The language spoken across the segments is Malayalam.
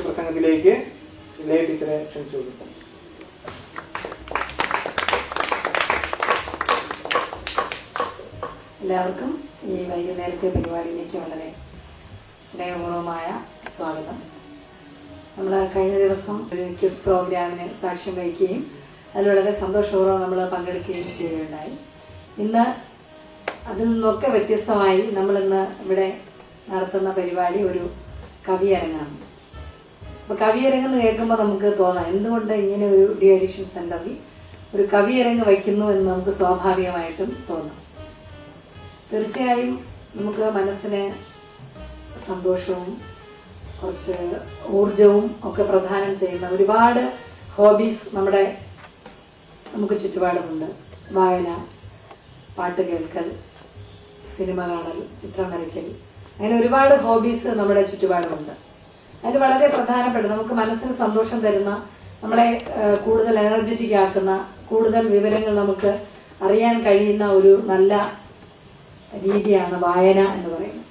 പ്രസംഗത്തിലേക്ക് ലയ ടീച്ചറെ ക്ഷണിച്ചു. എല്ലാവർക്കും ഈ വൈകുന്നേരത്തെ പരിപാടിയിലേക്ക് വളരെ സ്നേഹപൂർവമായ സ്വാഗതം. നമ്മൾ കഴിഞ്ഞ ദിവസം ഒരു ക്വിസ് പ്രോഗ്രാമിന് സാക്ഷ്യം വഹിക്കുകയും അതിൽ വളരെ സന്തോഷപൂർവ്വം നമ്മൾ പങ്കെടുക്കുകയും ചെയ്യുകയുണ്ടായി. ഇന്ന് അതിൽ നിന്നൊക്കെ വ്യത്യസ്തമായി നമ്മളിന്ന് ഇവിടെ നടത്തുന്ന പരിപാടി ഒരു കവിയരങ്ങാണ്. അപ്പോൾ കവിയരങ്ങെന്ന് കേൾക്കുമ്പോൾ നമുക്ക് തോന്നാം എന്തുകൊണ്ട് ഇങ്ങനെ ഒരു ഡി അഡിക്ഷൻ സെൻ്ററിൽ ഒരു കവിയരങ്ങ് വയ്ക്കുന്നു എന്ന് നമുക്ക് സ്വാഭാവികമായിട്ടും തോന്നാം. തീർച്ചയായും നമുക്ക് മനസ്സിന് സന്തോഷവും കുറച്ച് ഊർജവും ഒക്കെ പ്രദാനം ചെയ്യുന്ന ഒരുപാട് ഹോബീസ് നമുക്ക് ചുറ്റുപാടുമുണ്ട്. വായന, പാട്ട് കേൾക്കൽ, സിനിമ കാണൽ, ചിത്രം വരയ്ക്കൽ, അങ്ങനെ ഒരുപാട് ഹോബീസ് നമ്മുടെ ചുറ്റുപാടുമുണ്ട്. അതിൽ വളരെ പ്രധാനപ്പെട്ട നമുക്ക് മനസ്സിന് സന്തോഷം തരുന്ന, നമ്മളെ കൂടുതൽ എനർജറ്റിക് ആക്കുന്ന, കൂടുതൽ വിവരങ്ങൾ നമുക്ക് അറിയാൻ കഴിയുന്ന ഒരു നല്ല രീതിയാണ് വായന എന്ന് പറയുന്നത്.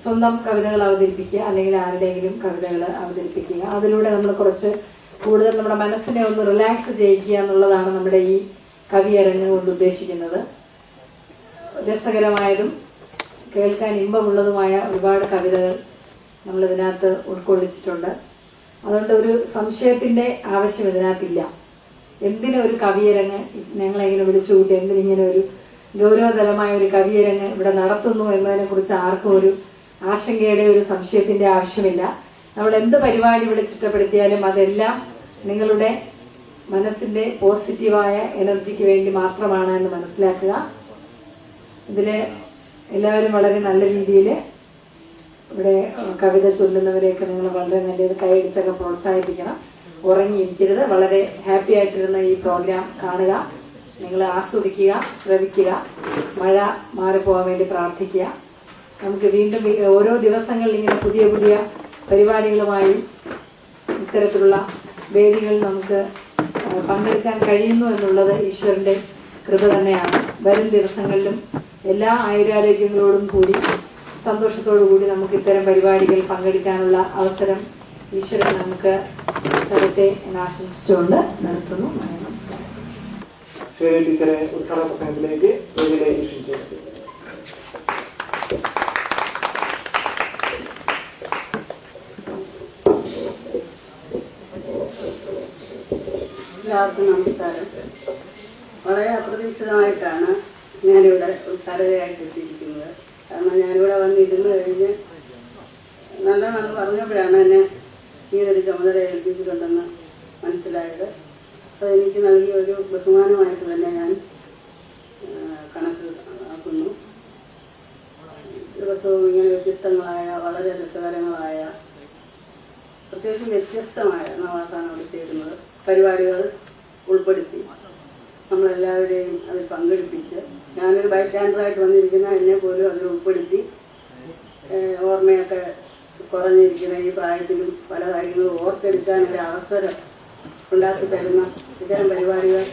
സ്വന്തം കവിതകൾ അവതരിപ്പിക്കുക, അല്ലെങ്കിൽ ആരുടെയെങ്കിലും കവിതകൾ അവതരിപ്പിക്കുക, അതിലൂടെ നമ്മൾ കുറച്ച് കൂടുതൽ നമ്മുടെ മനസ്സിനെ ഒന്ന് റിലാക്സ് ചെയ്യിക്കുക എന്നുള്ളതാണ് നമ്മുടെ ഈ കവിയരങ്ങ് കൊണ്ട് ഉദ്ദേശിക്കുന്നത്. രസകരമായതും കേൾക്കാൻ ഇമ്പമുള്ളതുമായ ഒരുപാട് കവിതകൾ നമ്മളിതിനകത്ത് ഉൾക്കൊള്ളിച്ചിട്ടുണ്ട്. അതുകൊണ്ട് ഒരു സംശയത്തിൻ്റെ ആവശ്യം ഇതിനകത്തില്ല. എന്തിനൊരു കവിയരങ്ങ് ഞങ്ങളെങ്ങനെ വിളിച്ചു കൂട്ടി, എന്തിനിങ്ങനെ ഒരു ഗൗരവതരമായ ഒരു കവിയരങ്ങ് ഇവിടെ നടത്തുന്നു എന്നതിനെക്കുറിച്ച് ആർക്കും ഒരു ആശങ്കയുടെ ഒരു സംശയത്തിൻ്റെ ആവശ്യമില്ല. നമ്മൾ എന്ത് പരിപാടി ഇവിടെ ചിട്ടപ്പെടുത്തിയാലും അതെല്ലാം നിങ്ങളുടെ മനസ്സിൻ്റെ പോസിറ്റീവായ എനർജിക്ക് വേണ്ടി മാത്രമാണ് എന്ന് മനസ്സിലാക്കുക. ഇതിൽ എല്ലാവരും വളരെ നല്ല രീതിയിൽ ഇവിടെ കവിത ചൊല്ലുന്നവരെയൊക്കെ നിങ്ങൾ വളരെ നല്ലത് കൈയടിച്ചൊക്കെ പ്രോത്സാഹിപ്പിക്കണം. ഉറങ്ങിയിരിക്കരുത്. വളരെ ഹാപ്പി ആയിട്ടിരുന്ന ഈ പ്രോഗ്രാം കാണുക, നിങ്ങൾ ആസ്വദിക്കുക, ശ്രവിക്കുക, മഴ മാറിപ്പോകാൻ വേണ്ടി പ്രാർത്ഥിക്കുക. നമുക്ക് വീണ്ടും ഓരോ ദിവസങ്ങളിൽ ഇങ്ങനെ പുതിയ പുതിയ പരിപാടികളുമായി ഇത്തരത്തിലുള്ള വേദികളിൽ നമുക്ക് പങ്കെടുക്കാൻ കഴിയുന്നു എന്നുള്ളത് ഈശ്വരൻ്റെ കൃപ തന്നെയാണ്. വരും ദിവസങ്ങളിലും എല്ലാ ആയുരാരോഗ്യങ്ങളോടും കൂടി സന്തോഷത്തോടു കൂടി നമുക്ക് ഇത്തരം പരിപാടികൾ പങ്കെടുക്കാനുള്ള അവസരം ഈശ്വരൻ നമുക്ക് തരട്ടെ എന്ന് ആശംസിച്ചുകൊണ്ട് നിർത്തുന്നു. നമസ്കാരം. ടീച്ചറെ ഉദ്ഘാടന പ്രസംഗത്തിലേക്ക് ക്ഷണിച്ചു. എല്ലാവർക്കും നമസ്കാരം. വളരെ അപ്രതീക്ഷിതമായിട്ടാണ് ഞാനിവിടെ ഉദ്ഘാടകയായിട്ട് എത്തിയിരിക്കുന്നത്. കാരണം ഞാനിവിടെ വന്നിരുന്ന് കഴിഞ്ഞ് നല്ലതെന്ന് പറഞ്ഞപ്പോഴാണ് എന്നെ ഈയൊരു ചുമതല ഏൽപ്പിച്ചിട്ടുണ്ടെന്ന് മനസ്സിലായത്. അപ്പോൾ എനിക്ക് നൽകിയ ഒരു ബഹുമാനമായിട്ട് തന്നെ ഞാൻ കണക്കാക്കുന്നു. ദിവസവും ഇങ്ങനെ വ്യത്യസ്തങ്ങളായ, വളരെ രസകരങ്ങളായ, പ്രത്യേകിച്ച് വ്യത്യസ്തമായ നവാസാണ് അവിടെ ചേരുന്നത് പരിപാടികൾ ഉൾപ്പെടുത്തി നമ്മളെല്ലാവരെയും അതിൽ പങ്കെടുപ്പിച്ച്, ഞാനൊരു ബൈസ്റ്റാൻഡറായിട്ട് വന്നിരിക്കുന്ന എന്നെ പോലും അതിൽ ഉൾപ്പെടുത്തി ഓർമ്മയൊക്കെ കുറഞ്ഞിരിക്കുന്ന ഈ പ്രായത്തിലും പല കാര്യങ്ങളും ഓർത്തെടുക്കാൻ ഒരു അവസരം ഉണ്ടാക്കി തരുന്ന ഇത്തരം പരിപാടികൾ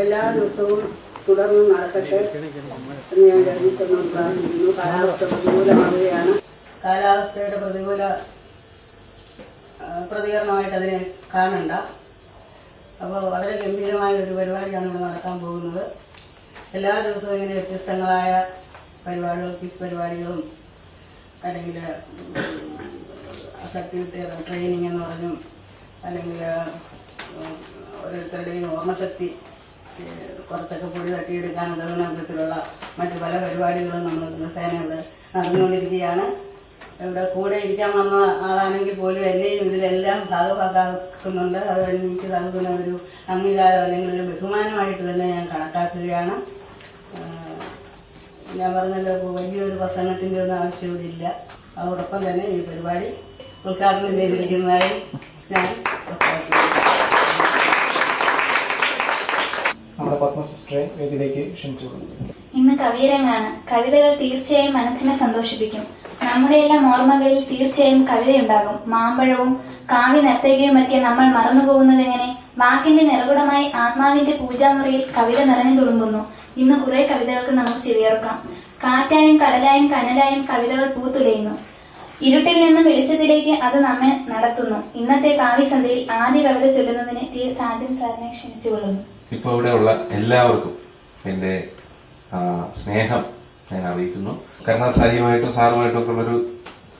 എല്ലാ ദിവസവും തുടർന്നും നടക്കട്ടെ എന്ന് ഞാൻ ജഗദീശ്വരനോട് പ്രാർത്ഥിക്കുന്നു. കാലാവസ്ഥ പ്രതികൂലമാവുകയാണ്. കാലാവസ്ഥയുടെ പ്രതികരണമായിട്ട് അതിനെ കാണണ്ട. അപ്പോൾ വളരെ ഗംഭീരമായ ഒരു പരിപാടിയാണ് ഇവിടെ നടക്കാൻ പോകുന്നത്. എല്ലാ ദിവസവും ഇങ്ങനെ വ്യത്യസ്തങ്ങളായ പരിപാടികൾ, ക്വിസ് പരിപാടികളും, അല്ലെങ്കിൽ സർട്ടിഫിക്കറ്റ് ട്രെയിനിങ് എന്ന് പറഞ്ഞും, അല്ലെങ്കിൽ ഓരോരുത്തരുടെയും ഓർമ്മശക്തി കുറച്ചൊക്കെ പൊടി തട്ടിയെടുക്കാൻ ഉതകുന്ന വിധത്തിലുള്ള മറ്റു പല പരിപാടികളും നമ്മൾ ദിവസേന ഇവിടെ നടന്നുകൊണ്ടിരിക്കുകയാണ്. ഇവിടെ കൂടെ ഇരിക്കാൻ വന്ന ആളാണെങ്കിൽ പോലും എന്നെയും ഇതിലെല്ലാം ഭാഗഭാക്കാക്കുന്നുണ്ട്. അത് എനിക്ക് നൽകുന്ന ഒരു അംഗീകാരം അല്ലെങ്കിൽ ഒരു ബഹുമാനമായിട്ട് തന്നെ ഞാൻ കണക്കാക്കുകയാണ്. ഞാൻ പറഞ്ഞല്ലോ, വലിയൊരു പ്രസംഗത്തിൻ്റെ ഒന്നും ആവശ്യമില്ല. അതോടൊപ്പം തന്നെ ഈ പരിപാടി ഉദ്ഘാടനം ചെയ്തിരിക്കുന്നതായി ഞാൻ പ്രസ്താവിക്കുന്നു. ഇന്ന് കവിയരങ്ങാണ്. കവിതകൾ തീർച്ചയായും മനസ്സിനെ സന്തോഷിപ്പിക്കും. നമ്മുടെ എല്ലാം ഓർമ്മകളിൽ തീർച്ചയായും കവിതയുണ്ടാകും. മാമ്പഴവും കാവ്യ നർത്തകിയുമൊക്കെ നമ്മൾ മറന്നുപോകുന്നത് എങ്ങനെ? വാക്കിന്റെ നിറകുടമായി ആത്മാവിന്റെ പൂജാമുറിയിൽ കവിത നിറഞ്ഞു തുളുമ്പുന്നു. ഇന്ന് കുറെ കവിതകൾക്ക് നമുക്ക് ചെവിയേർക്കാം. കാറ്റായും കടലായും കനലായും കവിതകൾ പൂത്തുലയുന്നു. ഇരുട്ടിൽ നിന്നും വെളിച്ചത്തിലേക്ക് അത് നമ്മെ നടത്തുന്നു. ഇന്നത്തെ കാവ്യസന്ധ്യയിൽ ആദ്യ കവിത ചൊല്ലുന്നതിന് ടി സാജൻ സാറിനെ ക്ഷണിച്ചുകൊള്ളുന്നു. ഇപ്പോൾ ഇവിടെയുള്ള എല്ലാവർക്കും എൻ്റെ സ്നേഹം ഞാൻ അറിയിക്കുന്നു. കരുണാസായിയുമായിട്ടും സാറുമായിട്ടും ഒക്കെ ഉള്ളൊരു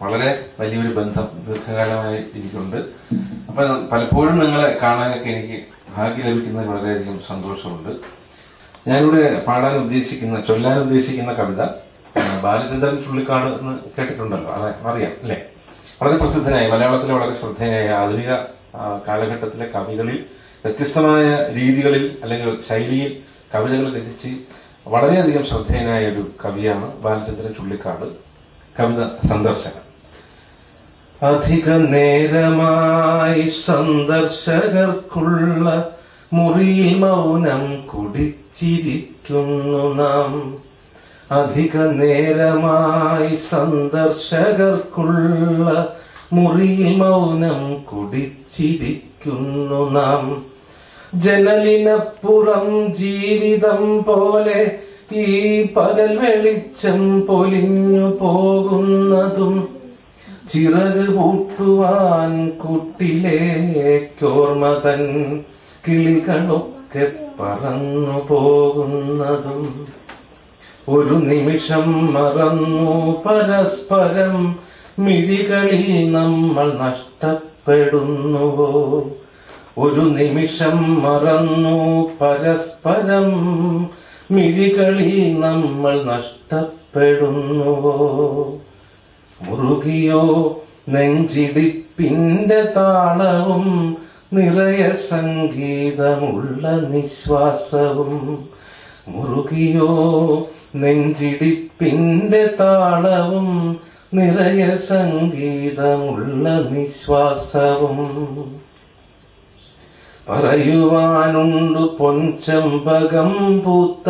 വളരെ വലിയൊരു ബന്ധം ദീർഘകാലമായി എനിക്കുണ്ട്. അപ്പം പലപ്പോഴും നിങ്ങളെ കാണാനൊക്കെ എനിക്ക് ഭാഗ്യം ലഭിക്കുന്നതിൽ വളരെയധികം സന്തോഷമുണ്ട്. ഞാനിവിടെ ചൊല്ലാൻ ഉദ്ദേശിക്കുന്ന കവിത ബാലചന്ദ്രൻ ചുള്ളിക്കാട് എന്ന് കേട്ടിട്ടുണ്ടല്ലോ, അറിയാം അല്ലേ? വളരെ പ്രസിദ്ധനായ, മലയാളത്തിലെ വളരെ ശ്രദ്ധേയനായ ആധുനിക കാലഘട്ടത്തിലെ കവികളിൽ വ്യത്യസ്തമായ രീതികളിൽ അല്ലെങ്കിൽ ശൈലിയിൽ കവിതകൾ രചിച്ച് വളരെയധികം ശ്രദ്ധേയനായ ഒരു കവിയാണ് ബാലചന്ദ്രൻ ചുള്ളിക്കാട്. കവിത സന്ദർശനം. അധിക നേരമായി സന്ദർശകർക്കുള്ള മുറിയിൽ മൗനം കുടിച്ചിരിക്കുന്നു നാം. അധിക നേരമായി സന്ദർശകർക്കുള്ള മുറിയിൽ മൗനം കുടിച്ചിരിക്കുന്നു നാം. ജനലിനപ്പുറം ജീവിതം പോലെ ഈ പകൽ വെളിച്ചം പൊലിഞ്ഞു പോകുന്നതും ചിറക് പൂട്ടുവാൻ കൂട്ടിലേക്കോർമ്മ തൻ കിളികളൊക്കെ പറന്നു പോകുന്നതും ഒരു നിമിഷം മറന്നു പരസ്പരം മിഴികളിൽ നമ്മൾ നഷ്ടപ്പെടുന്നുവോ. ഒരു നിമിഷം മറന്നു പരസ്പരം മിഴികളിൽ നമ്മൾ നഷ്ടപ്പെടുന്നുവോ. മുറുകിയോ നെഞ്ചിടിപ്പിന്റെ താളവും നിറയെ സംഗീതമുള്ള നിശ്വാസവും. മുറുകിയോ നെഞ്ചിടിപ്പിന്റെ താളവും നിറയെ സംഗീതമുള്ള നിശ്വാസവും. പറയുവാനുണ്ട് പൊൻചമ്പകം പൂത്ത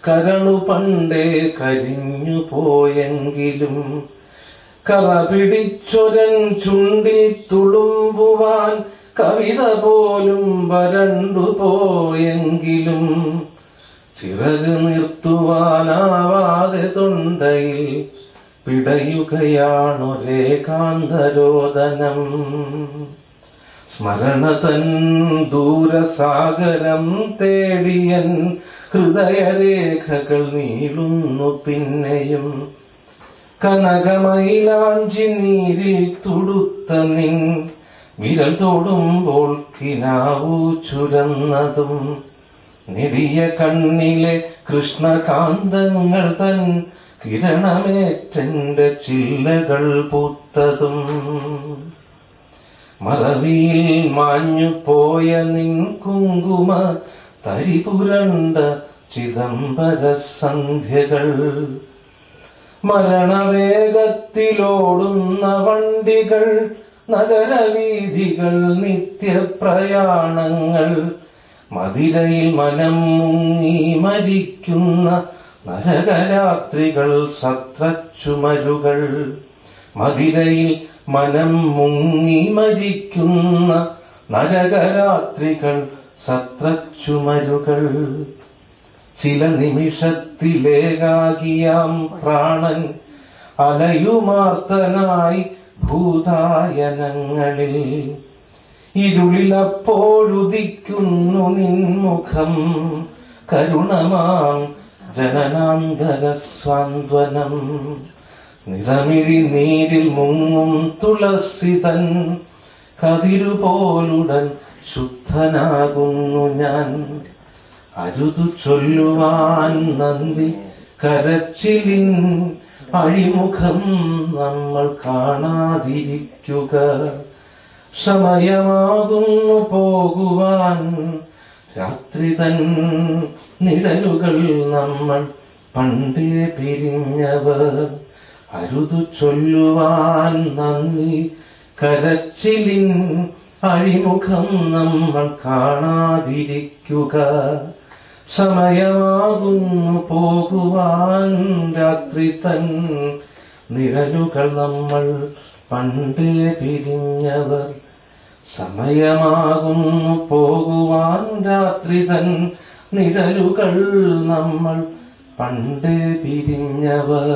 കരളു പണ്ടേ കരിഞ്ഞു പോയെങ്കിലും കറ പിടിച്ചൊരൻ ചുണ്ടിൽ തുളുമ്പുവാൻ കവിത പോലും വരണ്ടു പോയെങ്കിലും ചിറക് നിർത്തുവാനാവാതെ തൊണ്ടയിൽ പിടയുകയാണൊരേകാന്തരോദനം. സ്മരണതൻ ദൂരസാഗരം തേടിയൻ ഹൃദയരേഖകൾ നീളുന്നു പിന്നെയും. കനകമൈലാഞ്ചി നീരിൽ തുടുത്ത നിൻ വിരൽ തൊടുമ്പോൾ കിനാവു ചുരന്നതും നെടിയ കണ്ണിലെ കൃഷ്ണകാന്തങ്ങൾ തൻ കിരണമേറ്റെന്റെ ചില്ലകൾ പൂത്തതും മറവിയിൽ മാഞ്ഞു പോയ നിൻ കുങ്കുമ തരിപുരണ്ട ചിദംബര സന്ധ്യകൾ. മരണവേഗത്തിലോടുന്ന വണ്ടികൾ, നഗരവീഥികൾ, നിത്യപ്രയാണങ്ങൾ, മതിരയിൽ മനം മുങ്ങി മരിക്കുന്ന നരകരാത്രികൾ, സത്രച്ചുമരുകൾ. മതിരയിൽ മനം മുങ്ങി മരിക്കുന്ന നരകരാത്രികൾ, സത്രച്ചുമരുകൾ. ചില നിമിഷത്തിലേകാകിയാം പ്രാണൻ അലയുമാർത്തനായി ഭൂതായനങ്ങളിൽ. ഇരുളിലപ്പോഴുദിക്കുന്നു നിൻമുഖം, കരുണമാം ജനനാന്തര സ്വാന്തനം. നിറമിഴി നീരിൽ മുങ്ങും തുളസിതൻ കതിരുപോലുടൻ ശുദ്ധനാകുന്നു ഞാൻ. അരുതു ചൊല്ലുവാൻ നന്ദി കരച്ചിലിൻ അഴിമുഖം നമ്മൾ കാണാതിരിക്കുക. സമയമാകുന്നു പോകുവാൻ രാത്രി തൻ നിഴലുകൾ നമ്മൾ പണ്ടേ പിരിഞ്ഞവർ. അരുതു ചൊല്ലുവാൻ നന്ദി കരച്ചിലിൻ അഴിമുഖം നമ്മൾ കാണാതിരിക്കുക. സമയമാകുന്നു പോകുവാൻ രാത്രി തൻ നിഴലുകൾ നമ്മൾ പണ്ടേ പിരിഞ്ഞവർ. സമയമാകുന്നു പോകുവാൻ രാത്രി തൻ നിഴലുകൾ നമ്മൾ പണ്ടേ പിരിഞ്ഞവർ.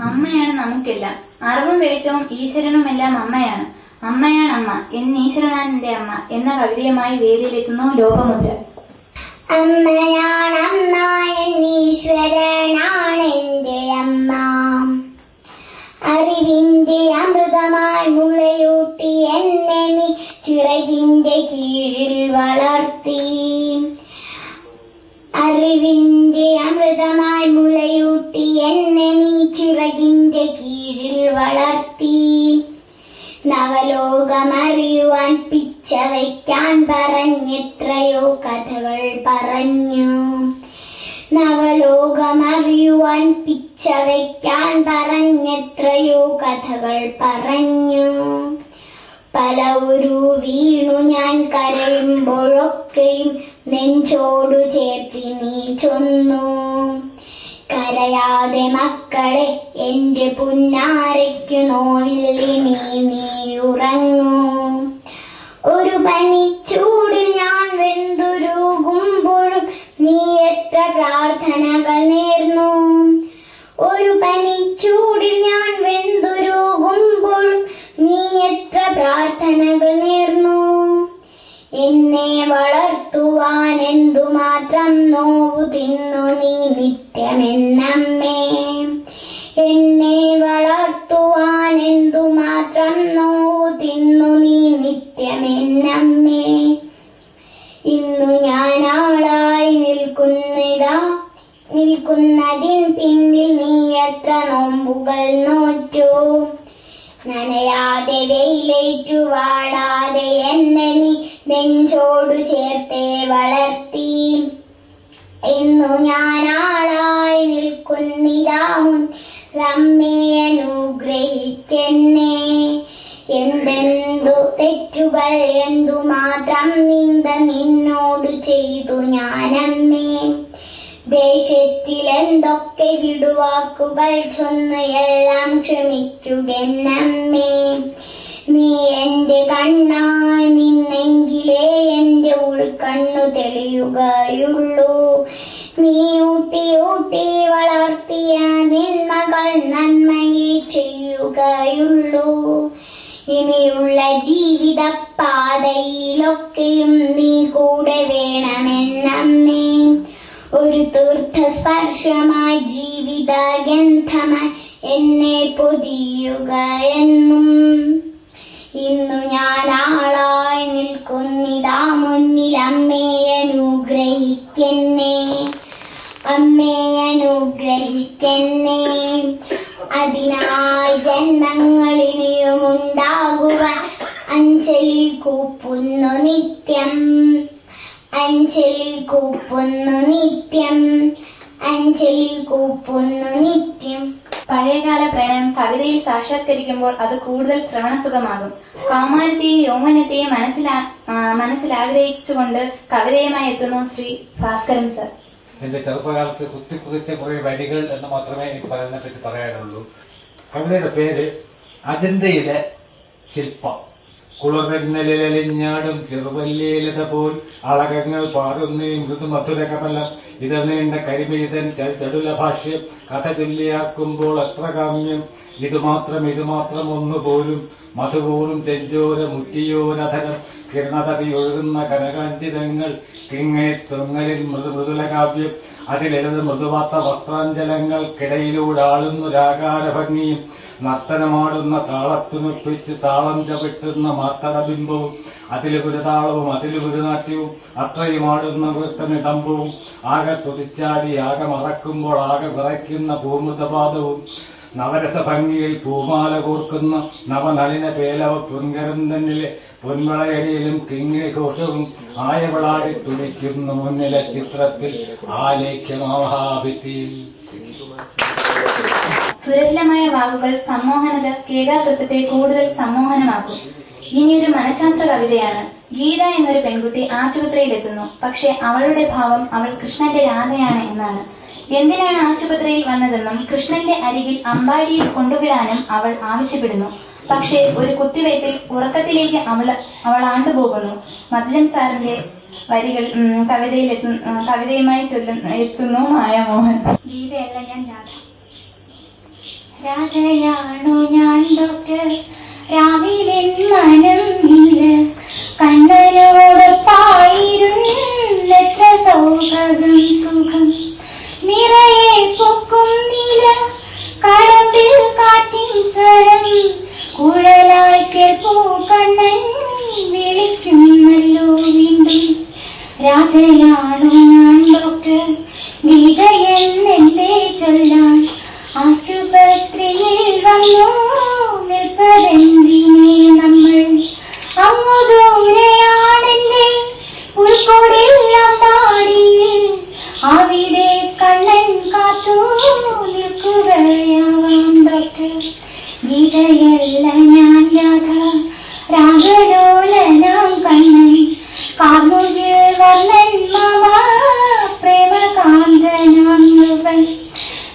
അമ്മയാണ് നമുക്കെല്ലാം. അറിവും വെളിച്ചവും ഈശ്വരനുമെല്ലാം അമ്മയാണ്. അമ്മയാണ് അമ്മ എന്നീശ്വരനാന്റെ അമ്മ എന്ന കവിതയുമായി വേദിയിലെത്തുന്നു ലോപമുദ്ര. അമ്മയാണമ്മ എന്നീശ്വരനാണെന്റെ അമ്മ, അറിവിന്റെ അമൃതമായി മുളയൂട്ടി എന്നെ നീ ചിറകിന്റെ കീഴിൽ വളർത്തി. അറിവിന്റെ അമൃതമായി മുളയൂട്ടി എന്നെ നീ ചിറകിന്റെ കീഴിൽ വളർത്തി. നവലോകമറിയുവാൻ പിച്ച വയ്ക്കാൻ പറഞ്ഞെത്രയോ കഥകൾ പറഞ്ഞു. നവലോകമറിയുവാൻ പിച്ച വയ്ക്കാൻ പറഞ്ഞെത്രയോ കഥകൾ പറഞ്ഞു. പല ഒരു വീണു ഞാൻ കരയുമ്പോഴൊക്കെയും നെഞ്ചോടു ചേർത്തി നീ ചൊന്നു. കരയാതെ മക്കളെ എന്റെ പുന്നാരയ്ക്കു നോവില്ലിനി നീ ഉറങ്ങൂ. ഒരു പനിച്ചൂടിൽ ഞാൻ വെന്തുരുകുമ്പോഴും നീ എത്ര പ്രാർത്ഥനകൾ നേർന്നു. ഒരു പനിച്ചൂടിൽ ഞാൻ വെന്തുരുകുമ്പോഴും നീ എത്ര പ്രാർത്ഥനകൾ നേർന്നു. എന്നെ വളർത്തുവാൻ എന്തുമാത്രം നോവു തിന്നു നീ നിത്യമെന്നമ്മേ. എന്നെ വളർത്തുവാൻ എന്തുമാത്രം നോവു തിന്നു നീ നിത്യമെന്നമ്മേ. ഇന്നു ഞാൻ ആളായി നിൽക്കുന്നതിൻ പിന്നിൽ നീ എത്ര നോമ്പുകൾ നോറ്റു. നനയാതെ വെയിലേറ്റു വാടാതെ എന്നെ നീ നെഞ്ചോടു ചേർത്തേ വളർത്തി. ഇന്നു ഞാൻ ആളായി നിൽക്കുന്നിതാമുൻ അമ്മേ അനുഗ്രഹിക്കെന്നെ. എന്തെന്തു തെറ്റുകൾ എന്തുമാത്രം നിന്നോട് ചെയ്തു ഞാനമ്മേ. ദേശത്തിൽ എന്തൊക്കെ വിടുവാക്കുകൾ ചൊന്ന് എല്ലാം ക്ഷമിക്കുകെന്നമ്മേ. നീ എന്റെ കണ്ണായി നിന്നെങ്കിലേ എന്റെ ഉൾക്കണ്ണു തെളിയുകയുള്ളൂ. നീ ഊട്ടി ഊട്ടി വളർത്തിയ നിന്മകൾ നന്മയെ ചെയ്യുകയുള്ളൂ. ഇനിയുള്ള ജീവിത പാതയിലൊക്കെയും നീ കൂടെ വേണമെന്നമ്മേ. ഒരു തീർത്ഥസ്പർശമായി ജീവിത ഗന്ധമായി എന്നെ പൊതിയുക എന്നും. ഇന്നു ഞാൻ ആളായി നിൽക്കുന്നിതാ മുന്നിൽ അമ്മേ അനുഗ്രഹിക്കെന്നെ. അമ്മേ അനുഗ്രഹിക്കെന്നെ. അതിനായി ജന്മങ്ങളിനിയും ഉണ്ടാകുവാൻ അഞ്ജലി കൂപ്പുന്നു നിത്യം. അഞ്ജലി കൂപ്പുന്നു നിത്യം. അഞ്ജലി കൂപ്പുന്നു നിത്യം. പഴയകാല പ്രണയം കവിതയിൽ സാക്ഷാത്കരിക്കുമ്പോൾ അത് കൂടുതൽ ശ്രവണസുഖമാകും. കൗമാരത്തെയും യൗവനത്തെയും മനസ്സിലാഗ്രഹിച്ചുകൊണ്ട് കവിതയുമായി എത്തുന്നു ശ്രീ ഭാസ്കരൻ സർ. എന്റെ ചെറുപ്പകാലത്ത് കുത്തിക്കുതിച്ച കുറെ വരികൾ എന്ന് മാത്രമേ എനിക്ക് പറയുന്നതിനെ പറ്റി പറയാനുള്ളൂ. കവിതയുടെ പേര് അജന്തയിലെ ശില്പം. കുളവെണ്ണലിലലിഞ്ഞാടും ചെറുവല്ലിയിലത പോൽ അളകങ്ങൾ പാടുന്നേ മൃദുമധുര കമലം. ഇത് നീണ്ട കരിമിഴിതൻ ചടുല ഭാഷ്യം കഥ ചൊല്ലിയാക്കുമ്പോൾ എത്ര കാമ്യം. ഇതുമാത്രം ഒന്നുപോലും മധുപോലും ചെഞ്ചോര മുറ്റിയോരധരം. കിരണതടി ഒഴുകുന്ന കനകാഞ്ചിതങ്ങൾ കിങ്ങേ തൊങ്ങലിൽ മൃദുല കാവ്യം. അതിലെഴുത് മൃദുവാത്ത വസ്ത്രാഞ്ചലങ്ങൾക്കിടയിലൂടാളുന്നൊരാകാര ഭംഗിയും നർത്തനമാടുന്ന താളത്തിനൊപ്പിച്ച് താളം ചവിട്ടുന്ന മാത്തടബിംബവും. അതിലൊരു താളവും അതിലൊരു നാട്യവും അത്രയുമാടുന്ന വൃത്തനിടമ്പവും. ആകെ തുതിച്ചാടി ആകെ മറക്കുമ്പോൾ ആകെ വിറയ്ക്കുന്ന പൂമൃതപാദവും. നവരസഭംഗിയിൽ പൂമാല കോർക്കുന്ന നവനളിന പേലവ പൊൻകരന്തന്നിലെ പൊൻവളയടിയിലും കിങ്ങിണി ഘോഷവും ആയവളാടി തുടിക്കുന്നു മുന്നിലെ ചിത്രത്തിൽ ആലേഖ്യമാഹാഭിത്തിയിൽ. സുരഭിലമായ വാക്കുകൾ സമ്മോഹനത കേകാകൃത്യത്തെ കൂടുതൽ സമ്മോഹനമാക്കും. ഇനിയൊരു മനഃശാസ്ത്ര കവിതയാണ്. ഗീത എന്നൊരു പെൺകുട്ടി ആശുപത്രിയിലെത്തുന്നു. പക്ഷെ അവളുടെ ഭാവം അവൾ കൃഷ്ണന്റെ രാധയാണ് എന്നാണ്. എന്തിനാണ് ആശുപത്രിയിൽ വന്നതെന്നും കൃഷ്ണന്റെ അരികിൽ അമ്പാടിയിൽ കൊണ്ടുവിടാനും അവൾ ആവശ്യപ്പെടുന്നു. പക്ഷേ ഒരു കുത്തിവയ്പിൽ ഉറക്കത്തിലേക്ക് അവൾ ആണ്ടുപോകുന്നു. മധുജൻ സാറിന്റെ വരികൾ കവിതയുമായി എത്തുന്നു മായാമോഹൻ. ഗീതയല്ല ഞാൻ രാധ. രാധയാണു ഞാൻ ഡോക്ടർ രാവിലെ മനം നീല കണ്ണനോടൊപ്പായിരുന്നെത്ര സൗഖ്യം സുഖം നിറയെ പൊക്കും നീല കടമ്പിൽ കാറ്റിൻ സ്വരം കുഴലായി കേൾപ്പൂ കണ്ണൻ വിളിക്കുന്നല്ലോ വീണ്ടും. രാധയാണു ഞാൻ ഡോക്ടർ ഗീതയെന്നെന്തേ ചൊല്ലാൻ ആശുപത്രിയിൽ വന്നു നിൽപ്പതെന്തിനെ നമ്മൾ. അങ്ങു ദൂരെയാണെന്റെ പുൽക്കൊടിൽ അമ്പാടിയിൽ അവിടെ കണ്ണൻ കാത്തു നിൽക്കുകയാവാം ഡോക്ടർ. ഗീതയല്ല ഞാൻ രാധ രാഗലോലനാം കണ്ണൻ കാർമുകിൽ വർണ്ണൻ മാമ പ്രേമകാന്തനാം യുവൻ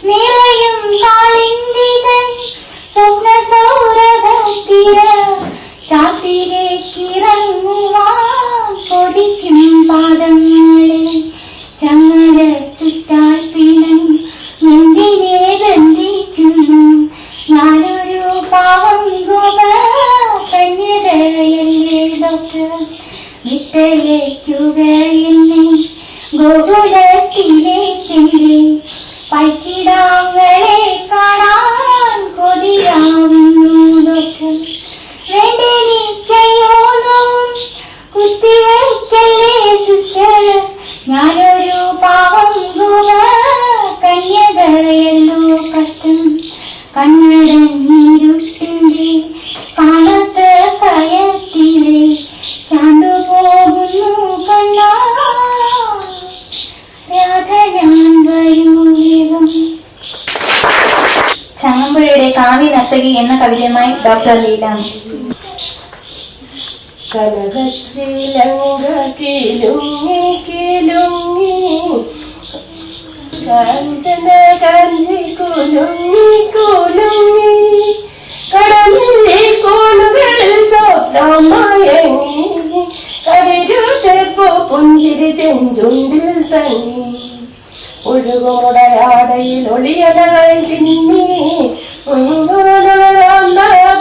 നിറയും കാളിന്തികൻ സ്വപ്ന സൗരഭത്തിര ചാത്തിലേക്കിറങ്ങുവാൻ കൊതിക്കും പാദങ്ങളെ ചങ്ങല ചുറ്റാൽ പിണൻ എന്തിനെ ബന്ധിക്കുന്നു ഞാനൊരു പാവം ഗോപ കന്യകയല്ലേ ഡോക്ടർ. വിട്ടയക്കുക എന്നെ ഗോകുലത്തിലേക്കെന്നെ പൈക്കിടാങ്ങളെ കാണാൻ കൊതിയാവുന്നു ഡോക്ടർ. വേണ്ടെനിക്കയോന്നും കുത്തിവയ്ക്കല്ലേ സിസ്റ്റർ ഞാനൊരു പാവം ഗോപ കന്യകയല്ലോ കഷ്ടം. കണ്ണടഞ്ഞിരുട്ടിന്റെ കാണാത്ത കയത്തിലെ കണ്ടുപോകുന്നു കണ്ണാ രാധ ഞാൻ വരൂ വേഗം. ചങ്ങമ്പുഴയുടെ കാവ്യ നർത്തകി എന്ന കവിതയുമായി ഡോക്ടർ ലീലാമി. കനകച്ചിലങ്ക കിലുങ്ങി കിലുങ്ങി കാഞ്ചന കാഞ്ചി കുലുങ്ങി കുലുങ്ങി കടലിലെ കോണുകളിൽ സ്വപ്നമയങ്ങി കതിരുതെപ്പോ പുഞ്ചിരി ചെഞ്ചുണ്ടിൽ തങ്ങി ഒഴുകുമുടയാടയിൽ ഒളിയലായി ചിന്നി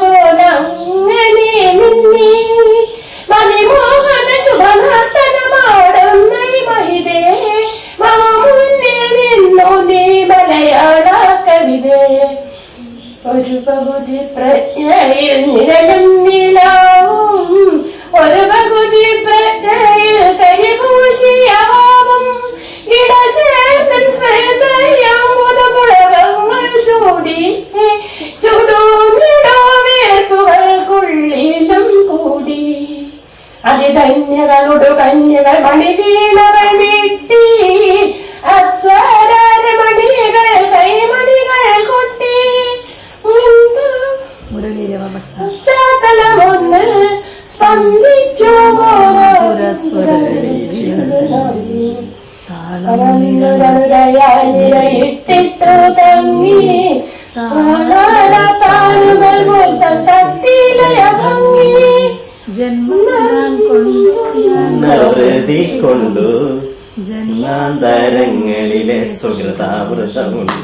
പോലങ്ങനെ മിന്നി മതിമോഹന ശുഭനർത്തനമാടും മഹിതേ മമ മുന്നിൽ നിന്നു നീ മലയാള കവിതേ. ഒരു പകുതി പ്രജ്ഞയിൽ നിഴലും നിലാവും ഒരു പകുതി പ്രജ്ഞയിൽ കരിപൂശിയാവും ഇടചേർന്നൻ ഹൃദയമുതമുളകങ്ങൾ ചൂടി ചുടുമിടോ വേർപ്പുകൾക്കുള്ളിലും കൂടി അതിധന്യകളോടു കന്യകൾ മണിവീണകൾ വീട്ടി അപ്സര മണികൾ കൈമണികൾ കൊട്ടി പശ്ചാത്തലമൊന്ന് സ്പന്ദിക്കുമോ നിരയിട്ടിട്ടു തങ്ങി താളുകൾ തത്തിലയ ഭംഗി കൊണ്ടു ജന്മാന്തരങ്ങളിലെ സുഹൃതാമൃതമുണ്ട്.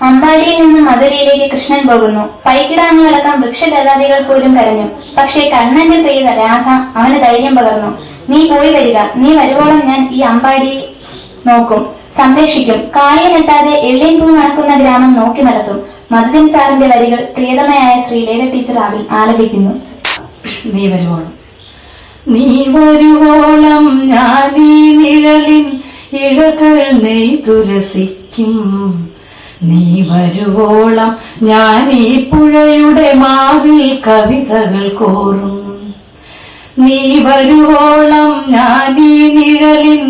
അമ്പാടിയിൽ നിന്ന് മധുരയിലേക്ക് കൃഷ്ണൻ പോകുന്നു. പൈക്കിടാങ്ങളടക്കം വൃക്ഷലതാദികൾ പോലും കരഞ്ഞു. പക്ഷേ കണ്ണന്റെ പ്രിയ രാധ അവന് ധൈര്യം പകർന്നു. നീ പോയി വരിക, നീ വരുവോളം ഞാൻ ഈ അമ്പാടിയെ നോക്കും, സംരക്ഷിക്കും. കാളിയനെത്താതെ എള്ളിയും പൂ മണക്കുന്ന ഗ്രാമം നോക്കി നടത്തും. മധുജൻ സാറിന്റെ വരികൾ പ്രിയതമയായ ശ്രീലേഖ ടീച്ചർ ആലപിക്കുന്നു. നീ വരുവോളം ഞാൻ ഈ നിഴലിൻ ഇഴകൾ നെയ്തുരസിക്കും. നീ വരുവോളം ഞാൻ ഈ പുഴയുടെ മാവിൽ കവിതകൾ കോറും. നീ വരുവോളം ഞാൻ ഈ നിഴലിൻ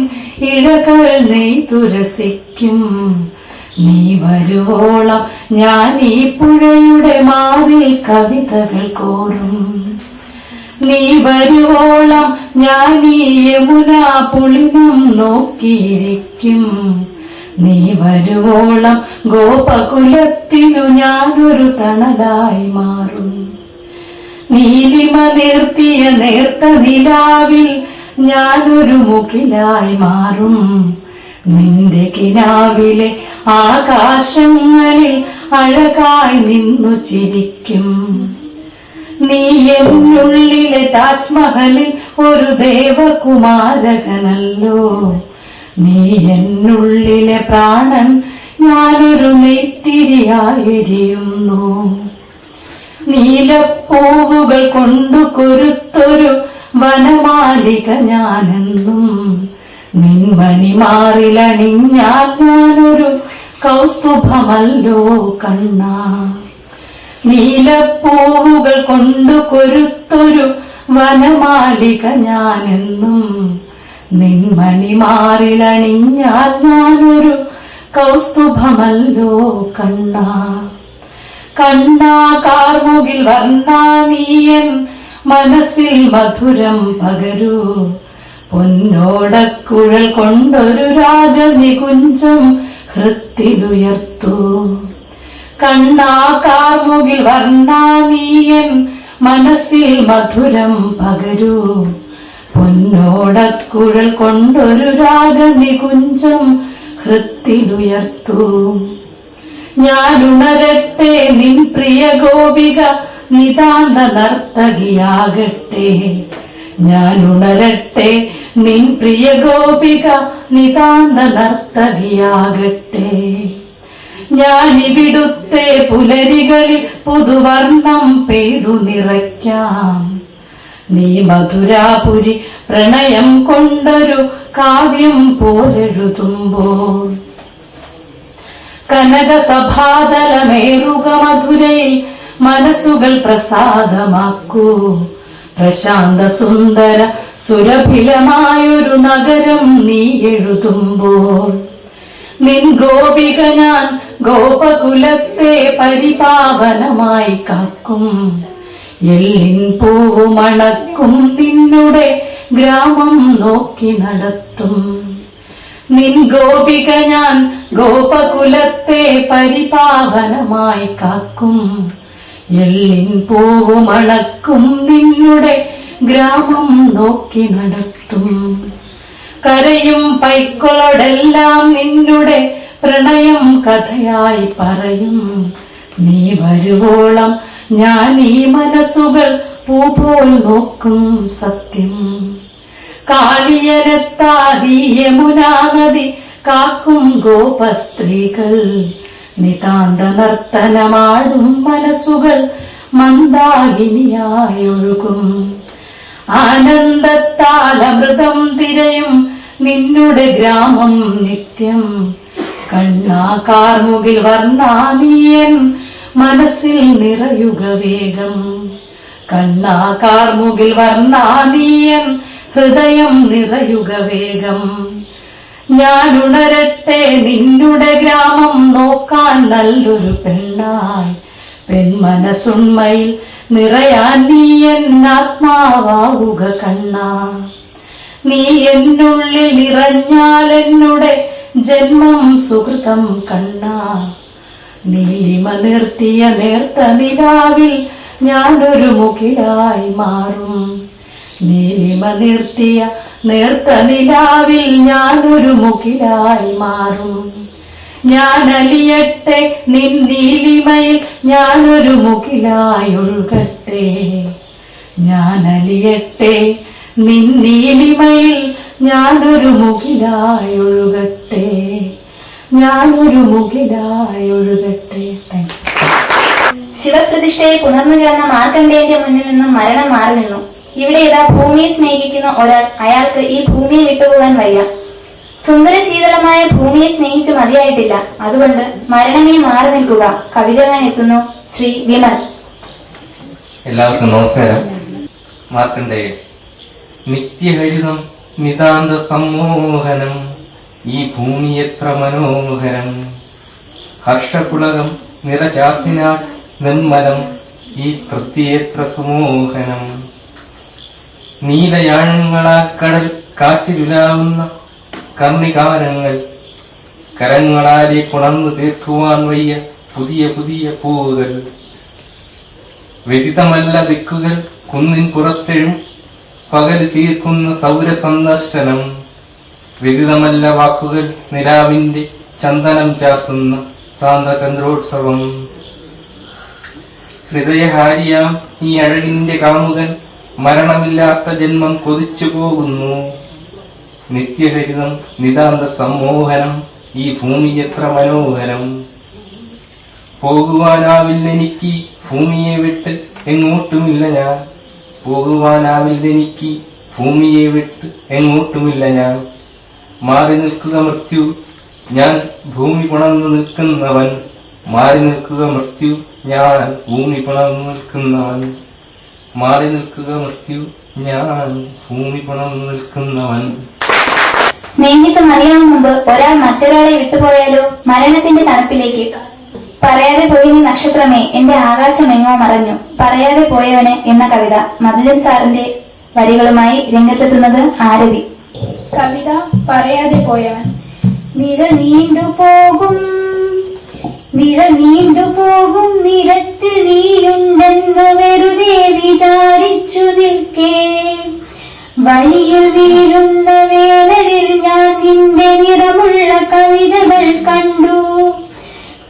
ഇഴകൾ നെയ്തുരസിക്കും. നീ വരുവോളം ഞാൻ ഈ പുഴയുടെ മാവിൽ കവിതകൾ കോറും. നീ വരുവോളം ഞാൻ ഈ യമുന പുളിനം നോക്കിയിരിക്കും. നീ വരുവോളം ഗോപകുലത്തിനു ഞാനൊരു തണലായി മാറും. നീലിമ നിർത്തിയ നേർത്ത നിലാവിൽ ഞാനൊരു മുകിലായി മാറും. നിന്റെ കിനാവിലെ ആകാശങ്ങളിൽ അഴകായി നിന്നു ചിരിക്കും. നീ എന്നുള്ളിലെ താജ്മഹലിൽ ഒരു ദേവകുമാരകനല്ലോ. നീ എന്നുള്ളിലെ പ്രാണൻ, ഞാനൊരു നെയ്ത്തിരിയായെരിയുന്നു. നീലപ്പൂവുകൾ കൊണ്ടു കൊരുത്തൊരു വനമാലിക ഞാനെന്നും. നിൻമണിമാറിലണിഞ്ഞാൽ ഞാനൊരു കൗസ്തുഭമല്ലോ കണ്ണാ. നീലപ്പൂവുകൾ കൊണ്ടു കൊരുത്തൊരു വനമാലിക ഞാനെന്നും. നിൻമണിമാറിലണിഞ്ഞാൽ ഞാനൊരു കൗസ്തുഭമല്ലോ കണ്ണാ. കണ്ണാ കാർമുകിൽ വർണ്ണാ നീയൻ മനസ്സിൽ മധുരം പകരൂ. പൊന്നോടക്കുഴൽ കൊണ്ടൊരു രാഗനികുഞ്ചം ഹൃത്തിലുയർത്തു. കണ്ണാ കാർമുകിൽ വർണ്ണാ നീയൻ മനസ്സിൽ മധുരം പകരൂ. പൊന്നോടക്കുഴൽ കൊണ്ടൊരു രാഗനികുഞ്ചം ഹൃത്തിലുയർത്തു. ഞാനുണരട്ടെ നിൻ പ്രിയ ഗോപിക നിതാന്ത നർത്തകിയാകട്ടെ. ഞാനുണരട്ടെ നിൻ പ്രിയ ഗോപിക നിതാന്ത നർത്തകിയാകട്ടെ. ഞാനിവിടുത്തെ പുലരികളിൽ പുതുവർണ്ണം പെയ്തു നിറയ്ക്കാം. നീ മധുരാപുരി പ്രണയം കൊണ്ടൊരു കാവ്യം പോലെഴുതുമ്പോൾ. കനകസഭാതലമേറുക മധുരയിൽ മനസ്സുകൾ പ്രസാദമാക്കൂ. പ്രശാന്ത സുന്ദര സുരഭിലമായൊരു നഗരം നീ എഴുതുമ്പോൾ. നിൻ ഗോപിക ഞാൻ ഗോപകുലത്തെ പരിപാവനമായി കാക്കും. എള്ളിൻ പൂമണക്കും നിന്നുടെ ഗ്രാമം നോക്കി നടത്തും. നിൻ ഗോപിക ഞാൻ ഗോപകുലത്തെ പരിപാവനമായി കാക്കും. എള്ളിൻ പൂമണക്കും നിന്നുടെ ഗ്രാമം നോക്കി നടത്തും. കരയും പൈക്കളോടെല്ലാം നിന്നുടെ പ്രണയം കഥയായി പറയും. നീ വരുവോളം ഞാൻ ഈ മനസ്സുകൾ പൂപോൽ നോക്കും സത്യം. കാളിയനെത്താതി യമുനാ നദി കാക്കും ഗോപസ്ത്രീകൾ. നിതാന്ത നർത്തനമാടും മനസ്സുകൾ മന്ദാകിനിയായൊഴുകും. ആനന്ദത്താൽ അമൃതം തിരയും നിന്നുടെ ഗ്രാമം നിത്യം. കണ്ണാ കാർമുകിൽ വർണ്ണാ നീയൻ മനസ്സിൽ നിറയുക വേഗം. കണ്ണാ കാർമുകിൽ വർണ്ണാ നീയൻ ഹൃദയം നിറയുക വേഗം. ഞാനുണരട്ടെ നിന്നുടെ ഗ്രാമം നോക്കാൻ നല്ലൊരു പെണ്ണായി. പെൺമനസുണ്മയിൽ നിറയാൻ നീ എന്നാത്മാവാവുക കണ്ണാ. നീ എന്നുള്ളിൽ നിറഞ്ഞാൽ എന്നുടെ ജന്മം സുഹൃതം കണ്ണാ. നീലിമ നിർത്തിയ നേർത്ത നിലാവിൽ ഞാനൊരു മുകിലായി മാറും. നീലിമ നിർത്തിയ നേർത്ത നിലാവിൽ ഞാനൊരു മുകിലായി മാറും. ഞാൻ അലിയട്ടെ നിൻ നീലിമയിൽ ഞാനൊരു മുകിലായി ഒഴുകട്ടെ. ഞാൻ അലിയട്ടെ നിൻ നീലിമയിൽ ഞാനൊരു മുകിലായി ഒഴുകട്ടെ. ഞാനൊരു മുകിലായി ഒഴുകട്ടെ. ശിവപ്രതിഷ്ഠയെ പുണർന്നു കിടന്ന മാർക്കണ്ഡേയന്റെ മുന്നിൽ നിന്നും മരണം മാറി നിന്നു. ഇവിടെ ഇതാ ഭൂമിയെ സ്നേഹിക്കുന്ന ഒരാൾ, അയാൾക്ക് ഈ ഭൂമിയെ വിട്ടുപോകാൻ വയ്യ. സുന്ദരശീതളമായ ഭൂമിയെ സ്നേഹിച്ച് മതിയായിട്ടില്ല. അതുകൊണ്ട് മരണമേ മാറി നിൽക്കുക. കവിതയായി എത്തുന്നു ശ്രീ വിമൽ. എല്ലാവർക്കും നമസ്കാരം. മാർക്കണ്ഡേയൻ. നിത്യഹരിതം നിതാന്ത സമ്മോഹനം, ഈ ഭൂമി എത്ര മനോഹരം. ഹർഷപുളകം നിറചാർത്തിനാൾ നിർമ്മലം, ഈ പൃഥ്വിയെത്ര സുമോഹനം. നീലയാഴങ്ങളാ കടൽ കാറ്റിലുലാവുന്ന കർണികാരങ്ങൾ, കരങ്ങളാലെ കുണർന്നു തീർക്കുവാൻ വയ്യ പുതിയ പുതിയ പൂകൾ. വ്യതിതമല്ല ദിക്കുകൾ കുന്നിൻ പുറത്തെഴും പകല് തീർക്കുന്ന സൗര സന്ദർശനം. വിദിതമല്ല വാക്കുകൾ നിലാവിന്റെ ചന്ദനം ചാർത്തുന്ന സാന്ദ്രചന്ദ്രോത്സവം. ഹൃദയഹാരിയാം ഈ അഴകിന്റെ കാമുകൻ മരണമില്ലാത്ത ജന്മം കൊതിച്ചു പോകുന്നു. നിത്യഹരിതം നിതാന്ത സമ്മോഹനം, ഈ ഭൂമി എത്ര മനോഹരം. പോകുവാനാവില്ലെനിക്ക് ഭൂമിയെ വിട്ട് എങ്ങോട്ടുമില്ല ഞാൻ. പോകുവാനാവില്ലെനിക്ക് ഭൂമിയെ വിട്ട് എങ്ങോട്ടുമില്ല ഞാൻ. മാറി നിൽക്കുക മൃത്യു, ഞാൻ ഭൂമി പുണർന്നു നിൽക്കുന്നവൻ. മാറി നിൽക്കുക മൃത്യു, ഞാൻ ഭൂമി പുണർന്നു നിൽക്കുന്നവൻ. മാറി നിൽക്കുക മൃത്യു, ഞാൻ ഭൂമി പുണർന്നു നിൽക്കുന്നവൻ. സ്നേഹിച്ച് മറിയാവും മുമ്പ് ഒരാൾ മറ്റൊരാളെ വിട്ടുപോയാലോ? മരണത്തിന്റെ തണുപ്പിലേക്ക്. പറയാതെ പോയി നീ നക്ഷത്രമേ, എന്റെ ആകാശം എങ്ങോ മറഞ്ഞു. പറയാതെ പോയവന് എന്ന കവിത മധുജൻ സാറിന്റെ വരികളുമായി രംഗത്തെത്തുന്നത് ആരതി. കവിത പറയാതെ പോയവൻ. നിര നീണ്ടുപോകും നിരത്തിൽ നീയുണ്ടെന്ന് വെറുതെ വിചാരിച്ചു നിൽക്കേ. വഴിയിൽ വീഴുന്ന വേനലിൽ ഞാൻ നിന്റെ നിറമുള്ള കവിതകൾ കണ്ടു.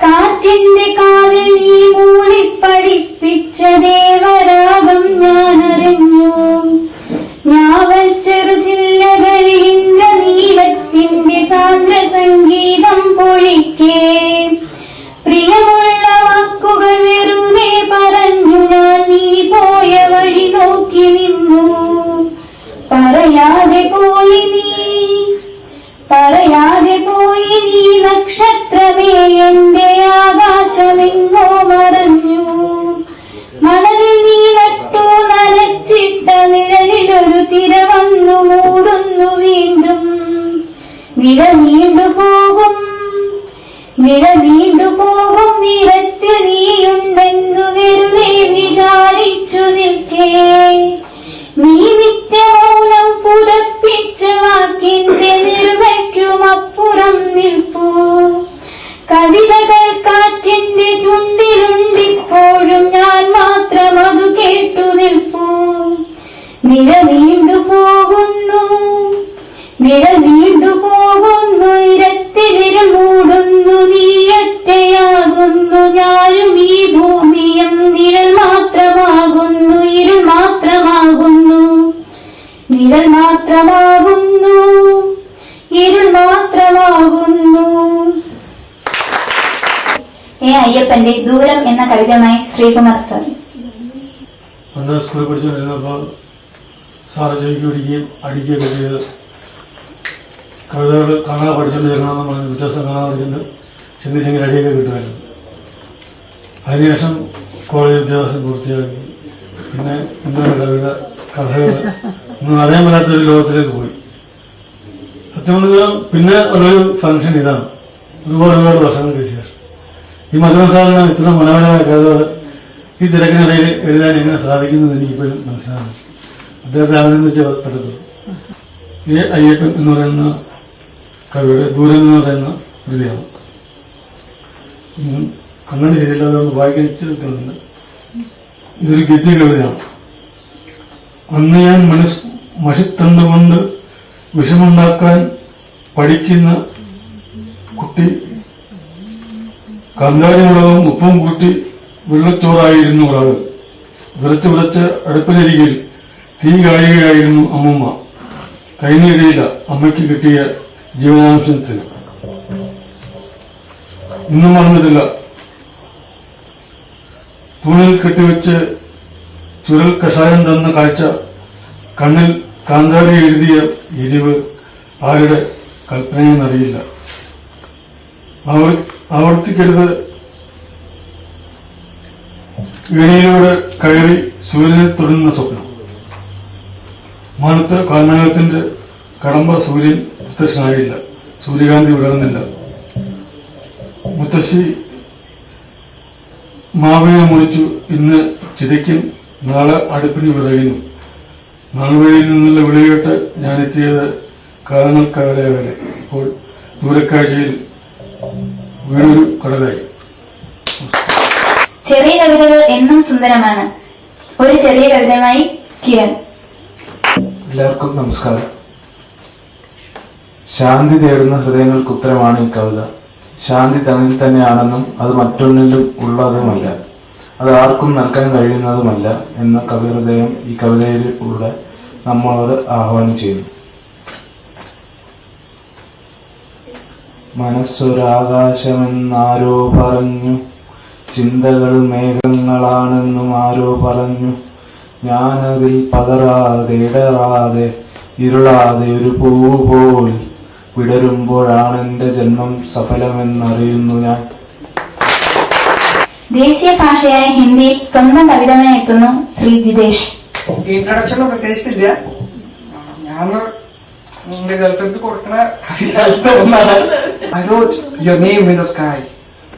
കാറ്റിന്റെ കാതിൽ നീ മൂളിപ്പടിപ്പിച്ച ദേവരാഗം ഞാൻ അറിഞ്ഞു. ഞാവൽ ചെറുചില്ലകളിൽ ഇന്ദ്രനീലത്തിന്റെ സാന്ദ്ര സംഗീതം പൊഴിക്കേ. പ്രിയമുള്ള വാക്കുകൾ വെറുതെ പറഞ്ഞു ഞാൻ നീ പോയ വഴി നോക്കി നിന്നു. പറയാതെ പോയി നീ നക്ഷത്രമേ, എന്റെ ആകാശമെങ്ങോ മറഞ്ഞു. മണലിൽ നീ നട്ടു നനച്ചിട്ട നിഴലിലൊരു തിര വന്നു മൂടുന്നു വീണ്ടും. നിര നീണ്ടുപോകും നിരത്തിൽ നീയുണ്ടെന്നു വെറുതെ വിചാരിച്ചു നിൽക്കേ. നീ നിത്യമൗനം പുതപ്പിച്ച വാക്കിന്റെ നിർവയ്ക്കുമപ്പുറം നിൽപ്പൂ. കവിതകൾ കാറ്റിന്റെ ചുണ്ടിലുണ്ടിപ്പോഴും ഞാൻ മാത്രം അത് കേട്ടു നിൽപ്പൂ. നിര നീണ്ടുപോകുന്നു ഇരത്തിലിരുൾ മൂടുന്നു. നീയൊറ്റയാകുന്നു, ഞാനും ഈ ഭൂമിയും നിഴൽ മാത്രമാകുന്നു. ഇരുൾ മാത്രമാകുന്നു, നിഴൽ മാത്രമാകുന്നു, ഇരുൾ മാത്രമാകുന്നു. എ അയ്യപ്പന്റെ ദൂരം എന്ന കവിതയുമായി ശ്രീകുമാർ സാർ. പണ്ട് സ്കൂളിൽ പഠിച്ചുകൊണ്ടിരുന്നപ്പോൾ സാറ് ചെവിക്ക് പിടിക്കുകയും അടിക്കുകയൊക്കെ ചെയ്ത് കവിതകൾ കാണാതെ പഠിച്ചുകൊണ്ട് ചെല്ലണമെന്ന് പറഞ്ഞ് വ്യത്യാസം കാണാതെ പഠിച്ചിട്ട് ചെന്നില്ലെങ്കിൽ അടിയൊക്കെ കിട്ടുമായിരുന്നു. അതിനുശേഷം കോളേജ് വിദ്യാഭ്യാസം പൂർത്തിയാക്കി പിന്നെ എന്താണ് കവിത, കഥകൾ ഒന്നും അറിയാൻ പറ്റാത്തൊരു ലോകത്തിലേക്ക് പോയി. സത്യം പറഞ്ഞാൽ പിന്നെ ഉള്ളൊരു ഫംഗ്ഷൻ ഇതാണ്. ഒരുപാട് വർഷങ്ങൾക്ക് ശേഷം ഈ മധുരൻ സാറിന് ഇത്ര മനോഹരമായ കവിതകൾ ഈ തിരക്കിനിടയിൽ എഴുതാൻ എങ്ങനെ സാധിക്കുന്നത് എനിക്കിപ്പോഴും മനസ്സിലാകുന്നു. അദ്ദേഹത്തെ അഭിനന്ദിച്ച് പറ്റത്തുള്ളൂ. എ അയ്യപ്പൻ എന്ന് പറയുന്ന കവിയുടെ ദൂരം എന്ന് പറയുന്ന കൃതിയാണ്. കണ്ണടി ശരിയില്ലാതെ ഒന്ന് വായിക്കാൻ ഇച്ചിരിക്കുന്നുണ്ട്. ഇതൊരു ഗദ്യ കവിതയാണ്. അന്ന് ഞാൻ മഷിത്തണ്ടുകൊണ്ട് വിഷമുണ്ടാക്കാൻ പഠിക്കുന്ന കുട്ടി കാന്താരിമുളകും ഉപ്പും കൂട്ടി വെള്ളച്ചോറായിരുന്നു ഉള്ളത്. വിറച്ച് അടുപ്പിനരികിൽ തീ കായുകയായിരുന്നു അമ്മൂമ്മ. കൈനീടിയില്ല അമ്മയ്ക്ക് കിട്ടിയ ജീവനാംശത്തിന്. ഇന്നും മറന്നിട്ടില്ല. തൂണിൽ കെട്ടിവെച്ച് ചുരൽ കഷായം തന്ന കാഴ്ച. കണ്ണിൽ കാന്താരി എഴുതിയ എരിവ് ആരുടെ കൽപ്പനയെന്നറിയില്ല. ആവർത്തിക്കരുത്. വീണയിലൂടെ കയറി സൂര്യനെ തൊടുന്ന സ്വപ്നം. മാനത്ത് കാൽമേഘത്തിന്റെ കടമ്പ സൂര്യൻ പ്രത്യക്ഷനായില്ല. സൂര്യകാന്തി വിടർന്നില്ല. മുത്തശ്ശി മാവിനെ മുറിച്ചു. ഇന്ന് ചിതയ്ക്കും, നാളെ അടുപ്പിന് വിറയുന്നു. നാൾവഴിയിൽ നിന്നുള്ള വിളികേട്ട് ഞാനെത്തിയത് കാലങ്ങൾക്കകലെ വരെ. ഇപ്പോൾ ദൂരക്കാഴ്ചയിൽ വീടൊരു കടലായി. ചെറിയ കവിതകൾ എന്നും സുന്ദരമാണ്. ഒരു ചെറിയ കവിതയുമായി കിരൺ. എല്ലാവർക്കും നമസ്കാരം. ശാന്തി തേടുന്ന ഹൃദയങ്ങൾക്ക് ഉത്തരമാണ് ഈ കവിത. ശാന്തി തന്നിൽ തന്നെയാണെന്നും അത് മറ്റൊന്നിലും ഉള്ളതുമല്ല, അത് ആർക്കും നൽകാൻ കഴിയുന്നതുമല്ല എന്ന കവിഹൃദയം ഈ കവിതയിലൂടെ നമ്മളോട് ആഹ്വാനം ചെയ്യുന്നു. മനസ്സൊരാകാശമെന്നാരോ പറഞ്ഞു, ചിന്തകൾ മേഘങ്ങളാണെന്നും ആരോ പറഞ്ഞു. ഞാനതിൽ പതറാതെ ഇടറാതെ ഇരുളാതെ ഒരു പൂവ് പോൽ വിടരുമ്പോഴാണ് എൻ്റെ ജന്മം സഫലമെന്നറിയുന്നു ഞാൻ. ദേശീയ ഭാഷയായ ഹിന്ദിയിൽ സ്വന്തം കവിതമായി എത്തുന്നു ശ്രീ ജിതേഷ്. ഇൻട്രഡക്ഷൻ പ്രത്യേകിച്ചില്ല, ഞാൻ നിങ്ങളുടെ ഗേൾഫ്രണ്ട്സ് കൊടുക്കുന്ന കവിത. I wrote your name in the sky,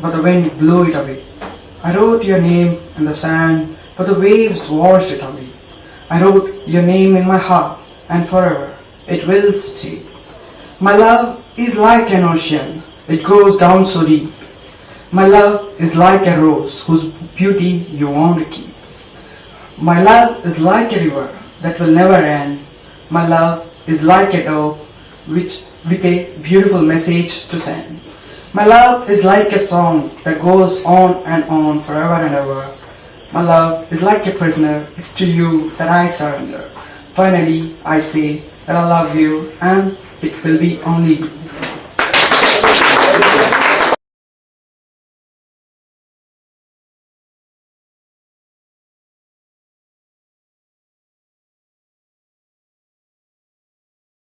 but the wind blew it away. I wrote your name in the sand, but the waves washed it away. I wrote your name in my heart, and forever it will stay. My love is like an ocean, it goes down so deep. My love is like a rose whose beauty you want to keep. My love is like a river that will never end. My love is like a dove with a beautiful message to send. My love is like a song that goes on and on forever and ever. My love is like a prisoner, it's to you that I surrender. Finally, I say that I love you and it will be only you.